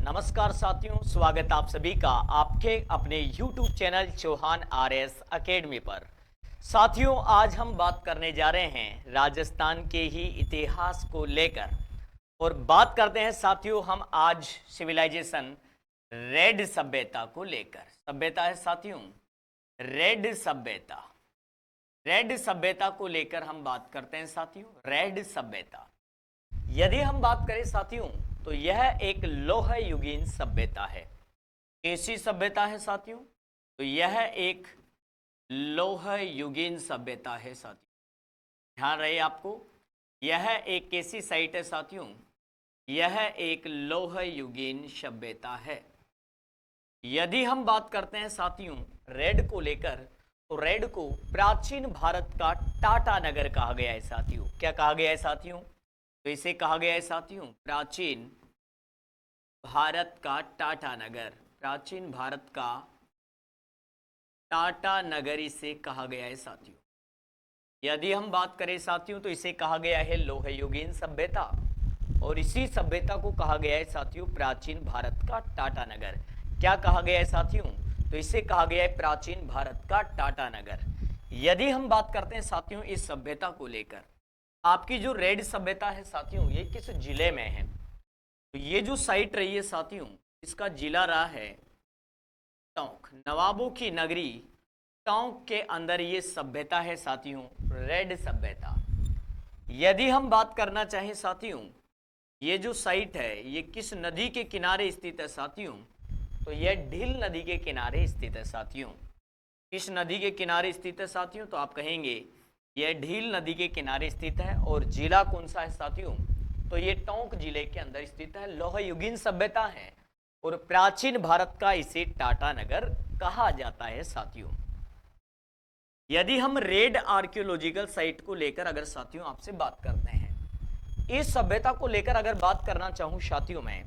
नमस्कार साथियों, स्वागत आप सभी का आपके अपने YouTube channel Chauhan RS academy पर। साथियों, आज हम बात करने जा रहे हैं राजस्थान के ही इतिहास को लेकर और बात करते हैं साथियों हम आज सिविलाइजेशन रेड सभ्यता को लेकर। सभ्यता है साथियों रेड सभ्यता। रेड सभ्यता को लेकर हम बात करते हैं साथियों। रेड सभ्यता यदि हम बात करें साथियों तो यह एक लौह युगीन सभ्यता है। कैसी सभ्यता है साथियों? तो यह एक लौह युगीन सभ्यता है साथियों। ध्यान रहे आपको, यह एक कैसी साइट है साथियों? यह एक लौह युगीन सभ्यता है। यदि हम बात करते हैं साथियों रेड को लेकर तो रेड को प्राचीन भारत का टाटा नगर कहा गया है साथियों। क्या कहा गया है साथियों? तो इसे कहा गया है साथियों प्राचीन भारत का टाटा नगर। प्राचीन भारत का टाटा नगर इसे कहा गया है साथियों। यदि हम बात करें साथियों तो इसे कहा गया है लौह युगीन सभ्यता और इसी सभ्यता को कहा गया है साथियों प्राचीन भारत का टाटा नगर। क्या कहा गया है साथियों? तो इसे कहा गया है प्राचीन भारत का टाटा नगर। यदि हम बात करते हैं साथियों इस सभ्यता को लेकर, आपकी जो रेड सभ्यता है साथियों ये किस जिले में है? तो ये जो साइट रही है साथियों इसका जिला रहा है टोंक। नवाबों की नगरी टोंक के अंदर ये सभ्यता है साथियों रेड सभ्यता। यदि हम बात करना चाहें साथियों ये जो साइट है ये किस नदी के किनारे स्थित है साथियों? तो यह ढील नदी के किनारे स्थित है साथियों। किस नदी के किनारे स्थित है साथियों? तो आप कहेंगे यह ढील नदी के किनारे स्थित है। और जिला कौन सा है साथियों? तो ये टोंक जिले के अंदर स्थित है। लौह युगीन सभ्यता है और प्राचीन भारत का इसे टाटा नगर कहा जाता है साथियों। यदि हम रेड आर्कियोलॉजिकल साइट को लेकर अगर साथियों आपसे बात करते हैं, इस सभ्यता को लेकर अगर बात करना चाहूं साथियों मैं,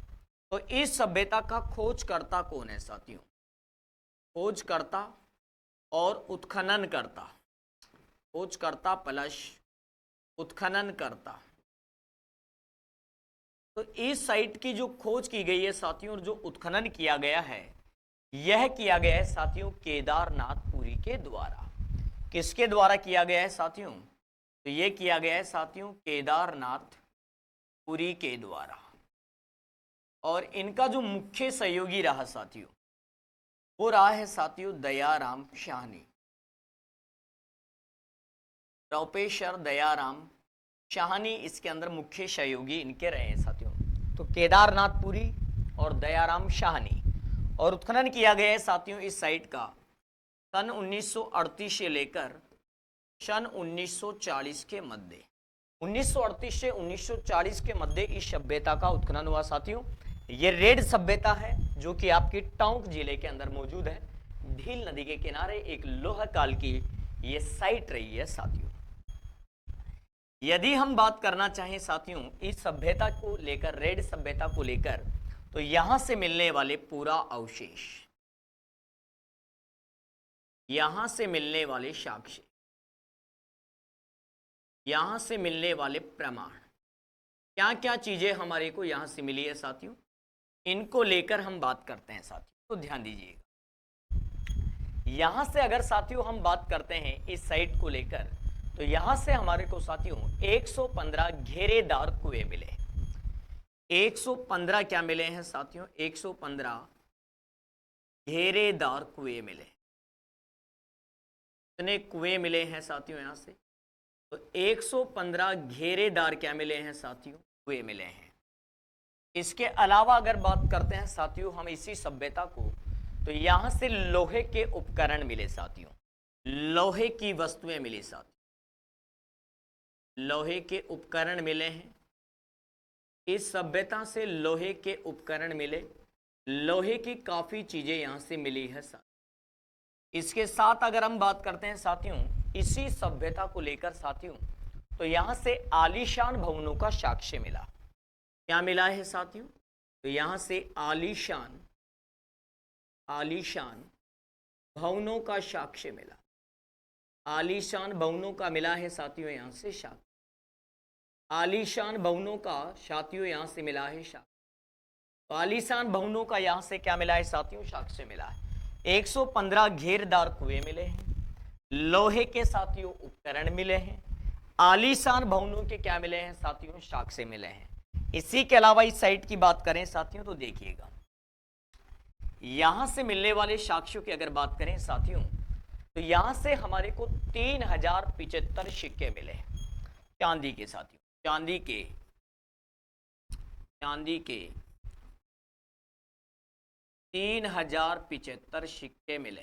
तो इस सभ्यता का खोजकर्ता कौन है साथियों? खोजकर्ता और उत्खनन करता। खोजकर्ता प्लस उत्खनन करता। तो इस साइट की जो खोज की गई है साथियों और जो उत्खनन किया गया है यह किया गया है साथियों केदारनाथपुरी के द्वारा। किसके द्वारा किया गया है साथियों? तो यह किया गया है साथियों केदारनाथपुरी के द्वारा। और इनका जो मुख्य सहयोगी रहा साथियों वो रहा है साथियों दयाराम शाहनी। प्रोफेसर दयाराम शाहनी इसके अंदर मुख्य सहयोगी इनके रहे हैं साथियों। तो केदारनाथपुरी और दयाराम शाहनी। और उत्खनन किया गया है साथियों इस साइट का सन 1938 से लेकर सन 1940 के मध्य। 1938 से 1940 के मध्य इस सभ्यता का उत्खनन हुआ साथियों। ये रेड सभ्यता है जो कि आपकी टोंक जिले के अंदर मौजूद है। ढील नदी के किनारे एक लोह काल की ये साइट रही है साथियों। यदि हम बात करना चाहें साथियों इस सभ्यता को लेकर रेड सभ्यता को लेकर, तो यहां से मिलने वाले पूरा अवशेष, यहां से मिलने वाले साक्ष्य, यहां से मिलने वाले प्रमाण, क्या क्या चीजें हमारे को यहां से मिली है साथियों, इनको लेकर हम बात करते हैं साथियों। तो ध्यान दीजिएगा, यहां से अगर साथियों हम बात करते हैं इस साइट को लेकर, तो यहां से हमारे को साथियों 115 घेरेदार कुएं मिले। 115 क्या मिले हैं साथियों? 115 घेरेदार कुएं मिले। कितने कुएं मिले हैं साथियों यहां से? तो 115 घेरेदार क्या मिले हैं साथियों? कुएं मिले हैं। इसके अलावा अगर बात करते हैं साथियों हम इसी सभ्यता को, तो यहां से लोहे के उपकरण मिले साथियों। लोहे की वस्तुएं मिली साथियों। लोहे के उपकरण मिले हैं। इस सभ्यता से लोहे के उपकरण मिले। लोहे की काफी चीजें यहां से मिली है साथियों। इसके साथ अगर हम बात करते हैं साथियों इसी सभ्यता को लेकर साथियों, तो यहां से आलीशान भवनों का साक्ष्य मिला। क्या मिला है साथियों? तो यहां से आलीशान भवनों का साक्ष्य मिला। आलीशान भवनों का मिला है साथियों यहां से साक्ष्य। आलीशान भवनों का साथियों यहां से मिला है साक्ष्य। आलीशान भवनों का यहां से क्या मिला है साथियों, साक्ष्य मिला है। 115 घेरदार कुएं मिले हैं, लोहे के साथियों उपकरण मिले हैं, आलीशान भवनों के क्या मिले हैं साथियों, साक्ष्य मिले हैं। इसी के अलावा इस साइट की बात करें साथियों तो देखिएगा, यहां से मिलने वाले साक्ष्यों की अगर बात करें साथियों तो यहां से हमारे को 3075 सिक्के मिले चांदी के साथियों, चांदी के 3075 सिक्के मिले।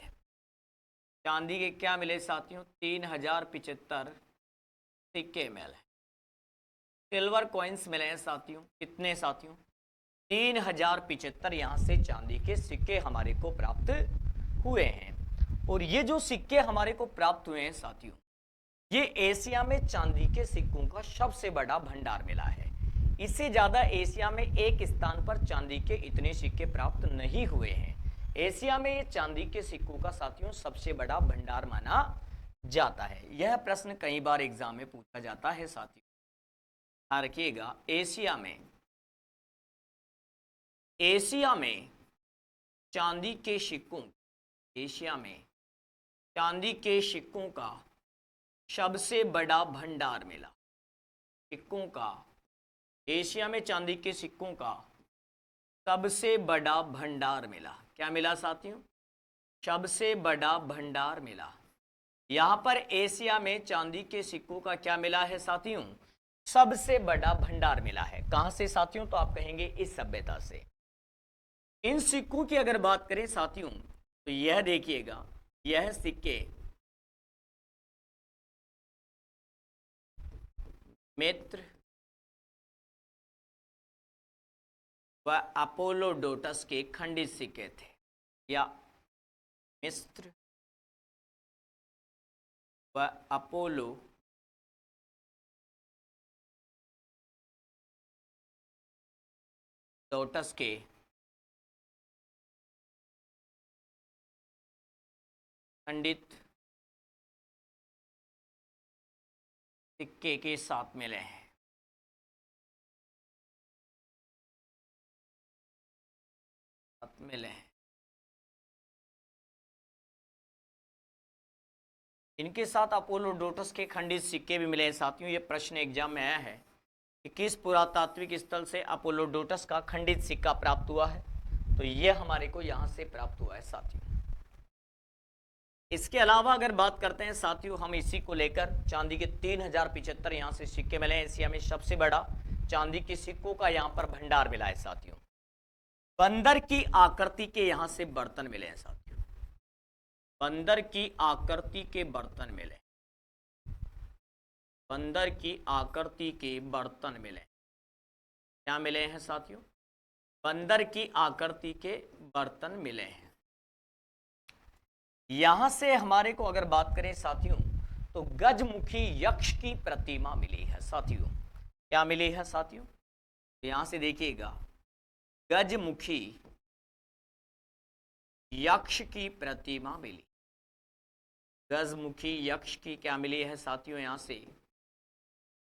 चांदी के क्या मिले साथियों, 3075 सिक्के मिले। सिल्वर कॉइन्स मिले हैं साथियों, कितने साथियों, 3075 यहां से चांदी के सिक्के हमारे को प्राप्त हुए हैं। और ये जो सिक्के हमारे को प्राप्त हुए हैं साथियों, ये एशिया में चांदी के सिक्कों का सबसे बड़ा भंडार मिला है। इससे ज्यादा एशिया में एक स्थान पर चांदी के इतने सिक्के प्राप्त नहीं हुए हैं। एशिया में ये चांदी के सिक्कों का साथियों सबसे बड़ा भंडार माना जाता है। यह प्रश्न कई बार एग्जाम में पूछा जाता है साथियों, ध्यान रखिएगा। एशिया में चांदी के सिक्कों, एशिया में चांदी के सिक्कों का सबसे बड़ा भंडार मिला। सिक्कों का, एशिया में चांदी के सिक्कों का सबसे बड़ा भंडार मिला। क्या मिला साथियों, सबसे बड़ा भंडार मिला। यहां पर एशिया में चांदी के सिक्कों का क्या मिला है साथियों, सबसे बड़ा भंडार मिला है। कहां से साथियों, तो आप कहेंगे इस सभ्यता से। इन सिक्कों की अगर बात करें साथियों तो यह देखिएगा, यह सिक्के मित्र व अपोलोडोटस के खंडित सिक्के थे, या मिस्र व अपोलोडोटस के खंडित सिक्के के साथ मिले हैं। मिले हैं, इनके साथ अपोलोडोटस के खंडित सिक्के भी मिले हैं साथियों। ये प्रश्न एग्जाम में आया है कि किस पुरातात्विक स्थल से अपोलोडोटस का खंडित सिक्का प्राप्त हुआ है, तो ये हमारे को यहां से प्राप्त हुआ है साथियों। इसके अलावा अगर बात करते हैं साथियों हम इसी को लेकर, चांदी के 3075 यहां से सिक्के मिले हैं। एशिया में सबसे बड़ा चांदी के सिक्कों का यहां पर भंडार मिला है साथियों। बंदर की आकृति के यहां से बर्तन मिले हैं साथियों, बंदर की आकृति के बर्तन मिले, बंदर की आकृति के बर्तन मिले। क्या मिले हैं साथियों, बंदर की आकृति के बर्तन मिले हैं। यहां से हमारे को अगर बात करें साथियों तो गजमुखी यक्ष की प्रतिमा मिली है साथियों। क्या मिली है साथियों, यहां से देखिएगा, गजमुखी यक्ष की प्रतिमा मिली। गजमुखी यक्ष की क्या मिली है साथियों, यहां से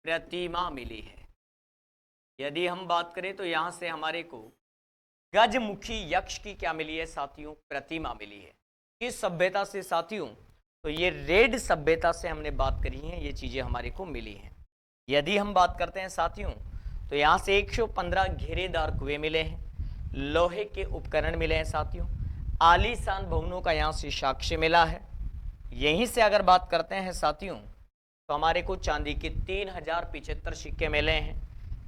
प्रतिमा मिली है। यदि हम बात करें तो यहां से हमारे को गजमुखी यक्ष की क्या मिली है साथियों, प्रतिमा मिली है। किस सभ्यता से साथियों, तो ये रेड सभ्यता से हमने बात करी है, ये चीजें हमारे को मिली हैं। यदि हम बात करते हैं साथियों तो यहाँ से 115 घेरेदार कुएं मिले हैं, लोहे के उपकरण मिले हैं साथियों, आलीशान भवनों का यहाँ से साक्ष्य मिला है। यहीं से अगर बात करते हैं साथियों तो हमारे को चांदी के 3075 सिक्के मिले हैं।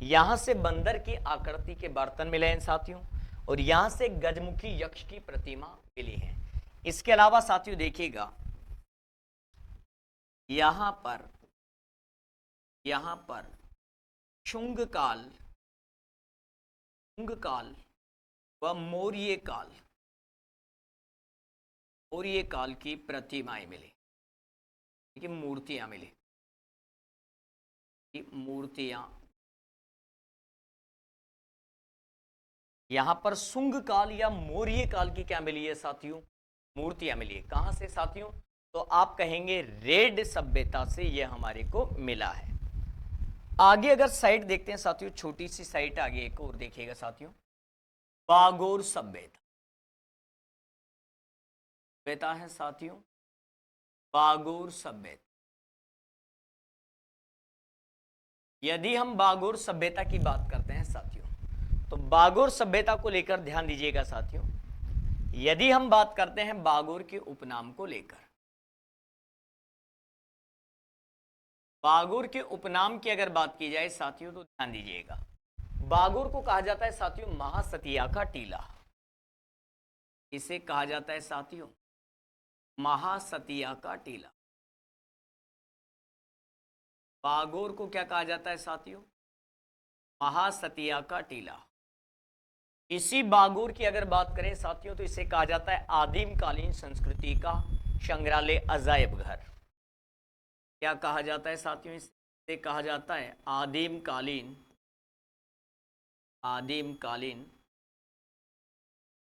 यहाँ से बंदर की आकृति के बर्तन मिले हैं साथियों, और यहाँ से गजमुखी यक्ष की प्रतिमा मिली है। इसके अलावा साथियों देखिएगा, यहाँ पर शुंग काल व मौर्य काल की प्रतिमाएं मिली, ठीक है, मूर्तियां मिली, मूर्तियां। यहां पर शुंग काल या मौर्य काल की क्या मिली है साथियों, मूर्तियां मिली है। कहां से साथियों, तो आप कहेंगे रेड सभ्यता से यह हमारे को मिला है। आगे अगर साइट देखते हैं साथियों, छोटी सी साइट आगे एक और देखिएगा साथियों, बागोर सभ्यता सभ्यता है साथियों, बागोर सभ्यता। यदि हम बागोर सभ्यता की बात करते हैं साथियों, तो बागोर सभ्यता को लेकर ध्यान दीजिएगा साथियों। यदि हम बात करते हैं बागोर के उपनाम को लेकर, बागोर के उपनाम की अगर बात की जाए साथियों, तो ध्यान दीजिएगा। बागोर को कहा जाता है साथियों महासतिया का टीला। इसे कहा जाता है साथियों महासतिया का टीला। बागोर को क्या कहा जाता है साथियों? महासतिया का टीला। इसी बागोर की अगर बात करें साथियों, तो इसे कहा जाता है आदिम कालीन संस्कृति का संग्रहालय अजायब घर। क्या कहा जाता है साथियों? इसे कहा जाता है आदिम कालीन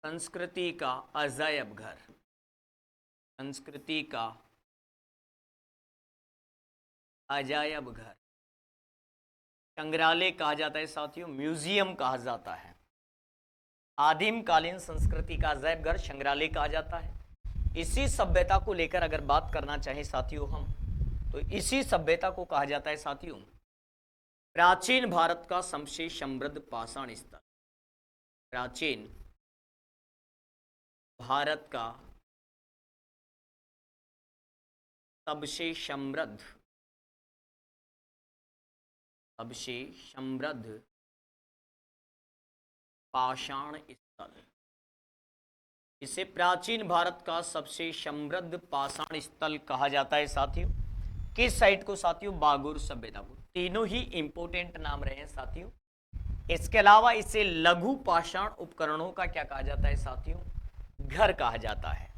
संस्कृति का अजायब घर। संस्कृति का अजायब घर, संग्रहालय कहा जाता है साथियों, म्यूजियम कहा जाता है। आदिम कालीन संस्कृति का अजायब घर संग्रहालय कहा जाता है। इसी सभ्यता को लेकर अगर बात करना चाहें साथियों हम, तो इसी सभ्यता को कहा जाता है साथियों प्राचीन भारत का सबसे समृद्ध पाषाण स्थल। प्राचीन भारत का सबसे समृद्ध पाषाण स्थल। इसे प्राचीन भारत का सबसे समृद्ध पाषाण स्थल कहा जाता है साथियों। किस साइट को साथियों? बागोर सभ्यता को। तीनों ही इंपोर्टेंट नाम रहे हैं साथियों। इसके अलावा इसे लघु पाषाण उपकरणों का क्या कहा जाता है साथियों? घर कहा जाता है।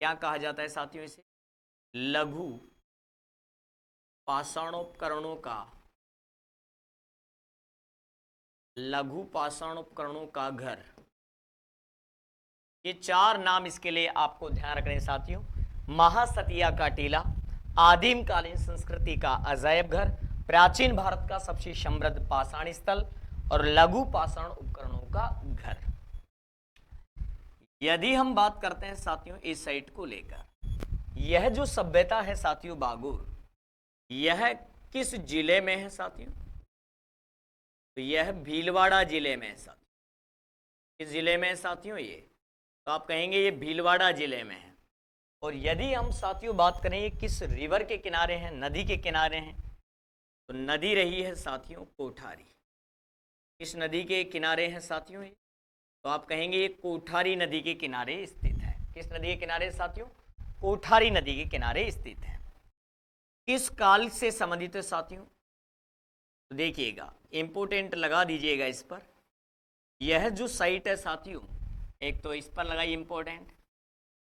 क्या कहा जाता है साथियों? इसे लघु पाषाणोपकरणों का घर। ये चार नाम इसके लिए आपको ध्यान रखने साथियों। महासतिया का टीला, आदिम कालीन संस्कृति का अजायब घर, प्राचीन भारत का सबसे समृद्ध पाषाण स्थल और लघु पाषाण उपकरणों का घर। यदि हम बात करते हैं साथियों इस साइट को लेकर, यह जो सभ्यता है साथियों बागोर, यह किस जिले में है साथियों? तो यह भीलवाड़ा जिले में है साथियों। किस जिले में है साथियों? ये तो आप कहेंगे ये भीलवाड़ा जिले में है। और यदि हम साथियों बात करें ये किस रिवर के किनारे हैं, नदी के किनारे हैं, तो नदी रही है साथियों कोठारी। किस नदी के किनारे हैं साथियों ये? तो आप कहेंगे ये कोठारी नदी के किनारे स्थित है। किस नदी के किनारे साथियों? कोठारी नदी के किनारे स्थित है। किस काल से संबंधित है साथियों? तो देखिएगा, इंपोर्टेंट लगा दीजिएगा इस पर। यह जो साइट है साथियों, एक तो इस पर लगाई इंपोर्टेंट,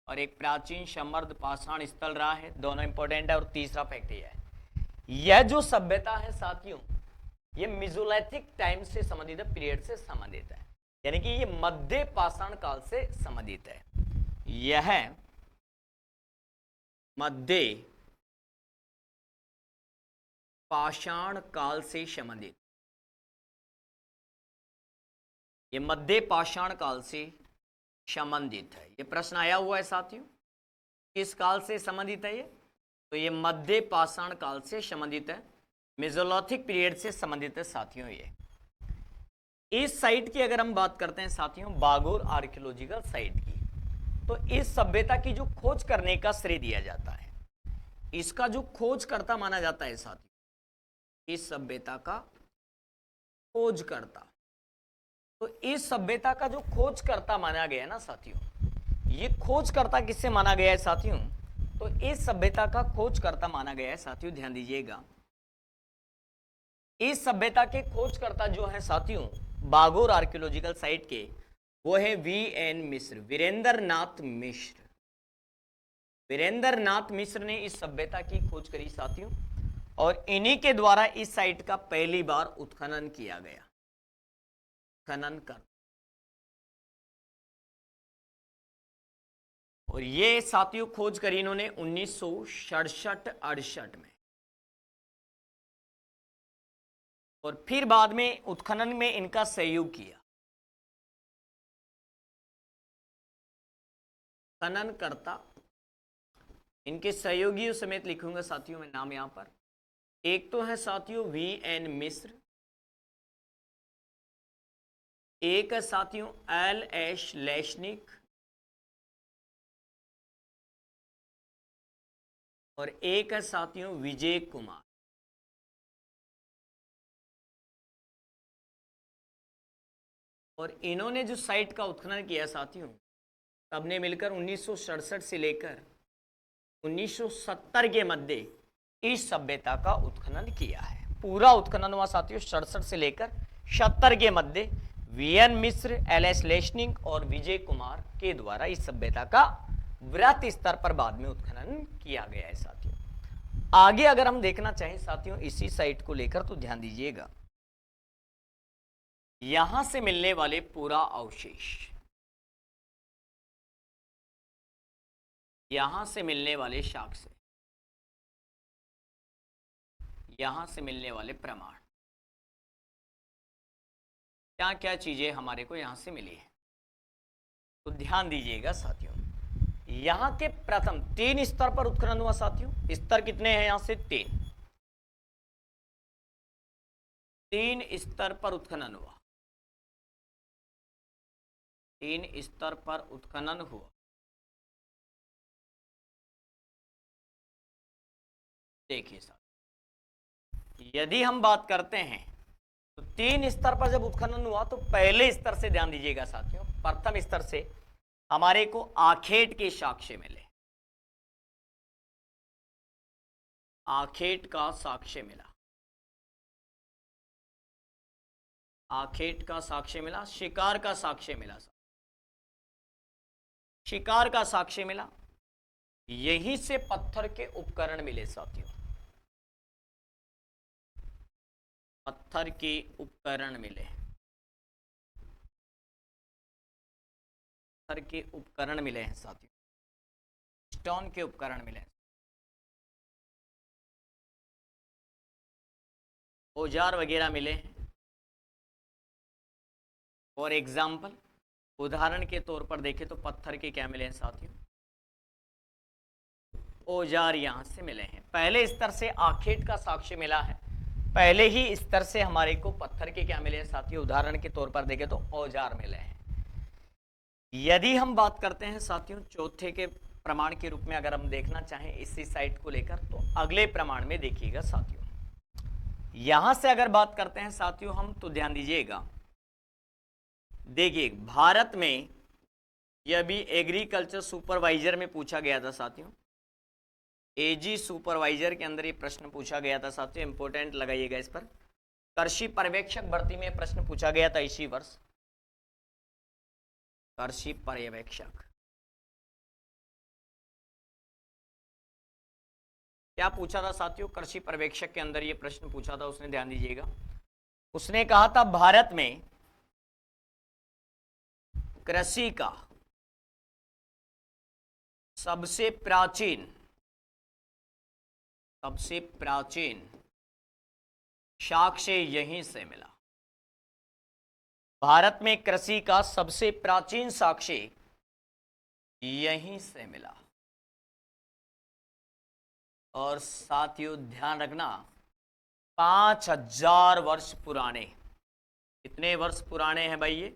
और एक प्राचीन समृद्ध पाषाण स्थल रहा है, दोनों इंपोर्टेंट है। और तीसरा फैक्ट यह है, यह जो सभ्यता है साथियों, ये मेसोलिथिक टाइम से संबंधित है, पीरियड से संबंधित है, यानी कि ये मध्य पाषाण काल से संबंधित है। यह मध्य पाषाण काल से संबंधित, ये मध्य पाषाण काल से संबंधित है। ये प्रश्न आया हुआ है साथियों, किस काल से संबंधित है ये? तो ये मध्य पाषाण काल से संबंधित है, मेसोलिथिक पीरियड से संबंधित है साथियों। ये इस साइट की अगर हम बात करते हैं साथियों, बागोर आर्कियोलॉजिकल साइट की, तो इस सभ्यता की जो खोज करने का श्रेय दिया जाता है, इसका जो खोजकर्ता माना जाता है साथियों, इस सभ्यता का खोजकर्ता, तो इस सभ्यता का जो खोजकर्ता माना गया है ना साथियों, ये खोजकर्ता किससे माना गया है साथियों? तो इस सभ्यता का खोजकर्ता माना गया है साथियों, ध्यान दीजिएगा। इस सभ्यता के खोजकर्ता जो है साथियों बागोर आर्कियोलॉजिकल साइट के, वो है वीएन मिश्र, वीरेंद्र नाथ मिश्र। वीरेंद्र नाथ मिश्र ने इस सभ्यता की खोज करी साथियों, और इन्हीं के द्वारा इस साइट का पहली बार उत्खनन किया गया। खनन कर, और ये साथियों खोज करी इन्होंने 1967-68 में, और फिर बाद में उत्खनन में इनका सहयोग किया। खननकर्ता, इनके सहयोगियों समेत लिखूंगा साथियों मैं नाम यहां पर। एक तो है साथियों VN मिश्र, एक है साथियों LH लेशनिक, और एक है साथियों विजय कुमार। और इन्होंने जो साइट का उत्खनन किया साथियों, सबने मिलकर 1967 से लेकर 1970 के मध्य इस सभ्यता का उत्खनन किया है। पूरा उत्खनन हुआ साथियों 67 से लेकर 70 के मध्य VN मिश्र, LH लेशनिक और विजय कुमार के द्वारा इस सभ्यता का वृहत स्तर पर बाद में उत्खनन किया गया है साथियों। आगे अगर हम देखना चाहें साथियों इसी साइट को लेकर, तो ध्यान दीजिएगा, यहां से मिलने वाले पूरा अवशेष, यहां से मिलने वाले साक्ष्य, यहां से मिलने वाले प्रमाण, क्या क्या चीजें हमारे को यहां से मिली है, तो ध्यान दीजिएगा साथियों। यहां के प्रथम 3 स्तर पर उत्खनन हुआ साथियों। स्तर कितने हैं यहां से? 3 स्तर पर उत्खनन हुआ, 3 स्तर पर उत्खनन हुआ। देखिए साहब, यदि हम बात करते हैं तो 3 स्तर पर जब उत्खनन हुआ, तो पहले स्तर से ध्यान दीजिएगा साथियों। प्रथम स्तर से हमारे को आखेट के साक्ष्य मिले, आखेट का साक्ष्य मिला, आखेट का साक्ष्य मिला, शिकार का साक्ष्य मिला, शिकार का साक्ष्य मिला। यहीं से पत्थर के उपकरण मिले साथियों, पत्थर के उपकरण मिले, पत्थर के उपकरण मिले हैं साथियों, स्टोन के उपकरण मिले हैं, औजार वगैरह मिले हैं। और एग्जाम्पल, उदाहरण के तौर पर देखें तो पत्थर के क्या मिले हैं साथियों? औजार यहां से मिले हैं। पहले स्तर से आखेट का साक्ष्य मिला है, पहले ही स्तर से हमारे को पत्थर के क्या मिले हैं साथियों? उदाहरण के तौर पर देखें तो औजार मिले हैं। यदि हम बात करते हैं साथियों चौथे के प्रमाण के रूप में, अगर हम देखना चाहें इसी साइट को लेकर, तो अगले प्रमाण में देखिएगा साथियों, यहां से अगर बात करते हैं साथियों हम, तो ध्यान दीजिएगा। देखिए भारत में यह भी एग्रीकल्चर सुपरवाइजर में पूछा गया था साथियों, एजी सुपरवाइजर के अंदर ये प्रश्न पूछा गया था साथियों, इंपोर्टेंट लगाइएगा इस पर। कृषि पर्यवेक्षक भर्ती में प्रश्न पूछा गया था इसी वर्ष, कृषि पर्यवेक्षक। क्या पूछा था साथियों? कृषि पर्यवेक्षक के अंदर ये प्रश्न पूछा था उसने, ध्यान दीजिएगा। उसने कहा था भारत में कृषि का सबसे प्राचीन साक्ष्य यहीं से मिला। भारत में कृषि का सबसे प्राचीन साक्ष्य यहीं से मिला। और साथियों ध्यान रखना, 5000 वर्ष पुराने। कितने वर्ष पुराने हैं भाई ये?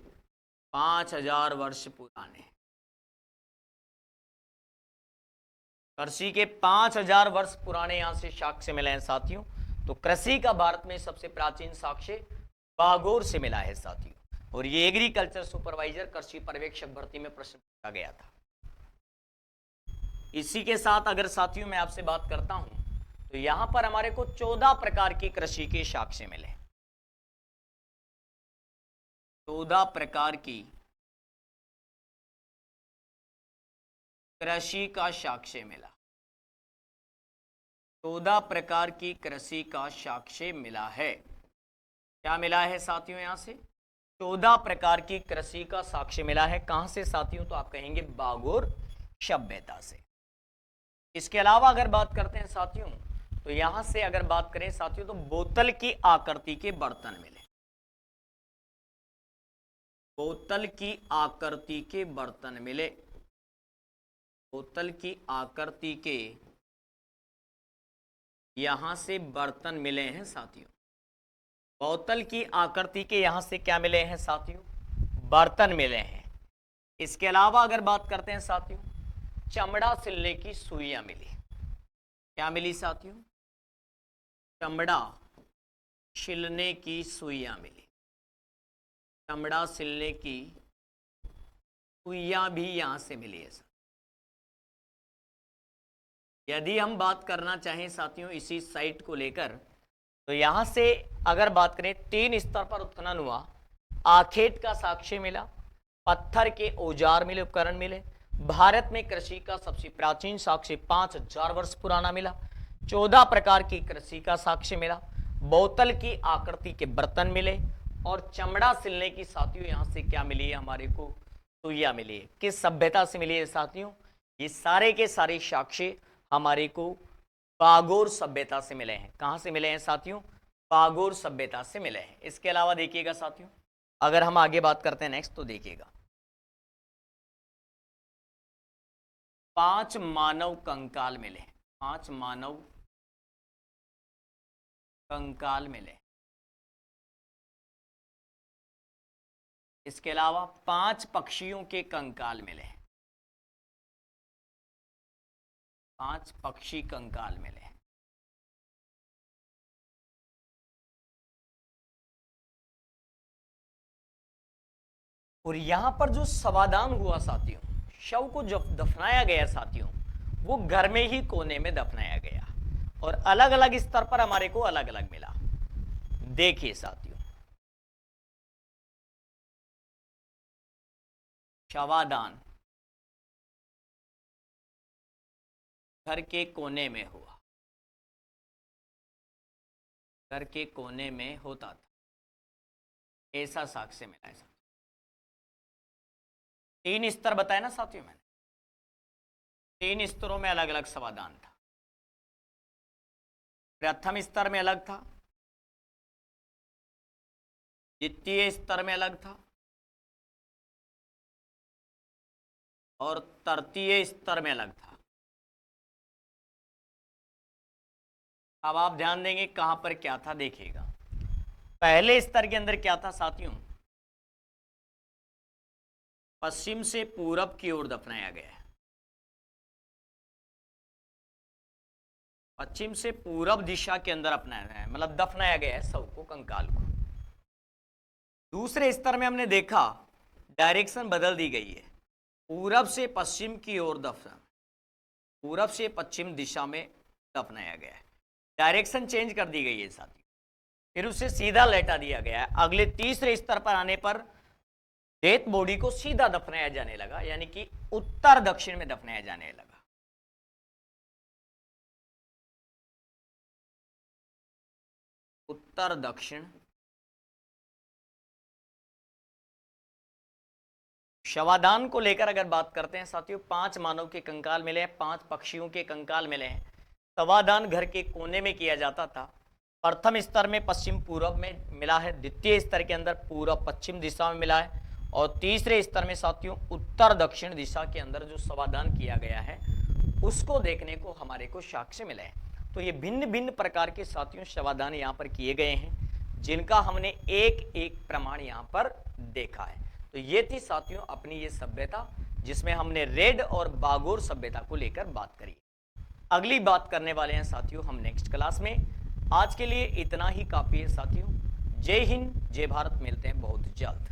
5000 वर्ष पुराने। कृषि के 5000 वर्ष पुराने यहां से साक्ष्य मिले हैं साथियों। तो कृषि का भारत में सबसे प्राचीन साक्ष्य बागोर से मिला है साथियों। और ये एग्रीकल्चर सुपरवाइजर कृषि पर्यवेक्षक भर्ती में प्रश्न पूछा गया था। इसी के साथ अगर साथियों मैं आपसे बात करता हूं, तो यहां पर हमारे को 14 प्रकार की कृषि के साक्ष्य मिले। 14 प्रकार की कृषि का साक्ष्य मिला। 14 प्रकार की कृषि का साक्ष्य मिला है। क्या मिला है साथियों? यहां से 14 प्रकार की कृषि का साक्ष्य मिला है। कहां से साथियों? तो आप कहेंगे बागोर सभ्यता से। इसके अलावा अगर बात करते हैं साथियों, तो यहां से अगर बात करें साथियों, तो बोतल की आकृति के बर्तन मिले। बोतल की आकृति के बर्तन मिले। बोतल की आकृति के यहां से बर्तन मिले हैं साथियों। बोतल की आकृति के यहां से क्या मिले हैं साथियों? बर्तन मिले हैं। इसके अलावा अगर बात करते हैं साथियों, चमड़ा सिलने की सुइयां मिली। क्या मिली साथियों? चमड़ा छिलने की सुइयां मिली। चमड़ा सिलने की सुइयां भी यहां से मिली है। यदि हम बात करना चाहें साथियों इसी साइट को लेकर, तो यहां से अगर बात करें 3 स्तर पर उत्खनन हुआ। आखेट का साक्ष्य मिला, पत्थर के औजार मिले, उपकरण मिले। भारत में कृषि का सबसे प्राचीन साक्ष्य 5000 वर्ष पुराना मिला। 14 प्रकार की कृषि का साक्ष्य मिला। बोतल की आकृति के बर्तन मिले और चमड़ा सिलने की साथियों यहां से क्या मिली है हमारे को? सुइयां मिली है। किस सभ्यता से मिली है साथियों? ये सारे के सारे साक्ष्य हमारे को बागोर सभ्यता से मिले हैं। कहां से मिले हैं साथियों? बागोर सभ्यता से मिले हैं। इसके अलावा देखिएगा साथियों, अगर हम आगे बात करते हैं नेक्स्ट, तो देखिएगा 5 मानव कंकाल मिले। 5 मानव कंकाल मिले। इसके अलावा 5 पक्षियों के कंकाल मिले। 5 पक्षी कंकाल मिले। और यहां पर जो समाधान हुआ साथियों, शव को जब दफनाया गया साथियों, वो घर में ही कोने में दफनाया गया और अलग अलग स्तर पर हमारे को अलग अलग मिला। देखिए साथियों, शवादान घर के कोने में हुआ, घर के कोने में होता था, ऐसा साक्ष्य मिला है। 3 स्तर बताए ना साथियों मैंने, 3 स्तरों में अलग अलग समाधान था। प्रथम स्तर में अलग था, द्वितीय स्तर में अलग था और तृतीय स्तर में अलग था। अब आप ध्यान देंगे कहां पर क्या था, देखिएगा। पहले स्तर के अंदर क्या था साथियों? पश्चिम से पूरब की ओर दफनाया गया है। पश्चिम से पूरब दिशा के अंदर अपनाया गया है, मतलब दफनाया गया है शव को, कंकाल को। दूसरे स्तर में हमने देखा डायरेक्शन बदल दी गई है, पूरब से पश्चिम की ओर दफना, पूरब से पश्चिम दिशा में दफनाया गया है। डायरेक्शन चेंज कर दी गई है साथी, फिर उसे सीधा लेटा दिया गया है। अगले तीसरे स्तर पर आने पर डेथ बॉडी को सीधा दफनाया जाने लगा, यानी कि उत्तर दक्षिण में दफनाया जाने लगा। उत्तर दक्षिण। शवादान को लेकर अगर बात करते हैं साथियों, 5 मानव के कंकाल मिले हैं, 5 पक्षियों के कंकाल मिले हैं। शवादान घर के कोने में किया जाता था। प्रथम स्तर में पश्चिम पूर्व में मिला है, द्वितीय स्तर के अंदर पूर्व पश्चिम दिशा में मिला है और तीसरे स्तर में साथियों उत्तर दक्षिण दिशा के अंदर जो शवादान किया गया है उसको देखने को हमारे को साक्ष्य मिले हैं। तो ये भिन्न भिन्न प्रकार के साथियों शवादान यहाँ पर किए गए हैं, जिनका हमने एक एक प्रमाण यहाँ पर देखा है। तो ये थी साथियों अपनी ये सभ्यता, जिसमें हमने रेड और बागोर सभ्यता को लेकर बात करी। अगली बात करने वाले हैं साथियों हम नेक्स्ट क्लास में। आज के लिए इतना ही काफी है साथियों। जय हिंद, जय भारत। मिलते हैं बहुत जल्द।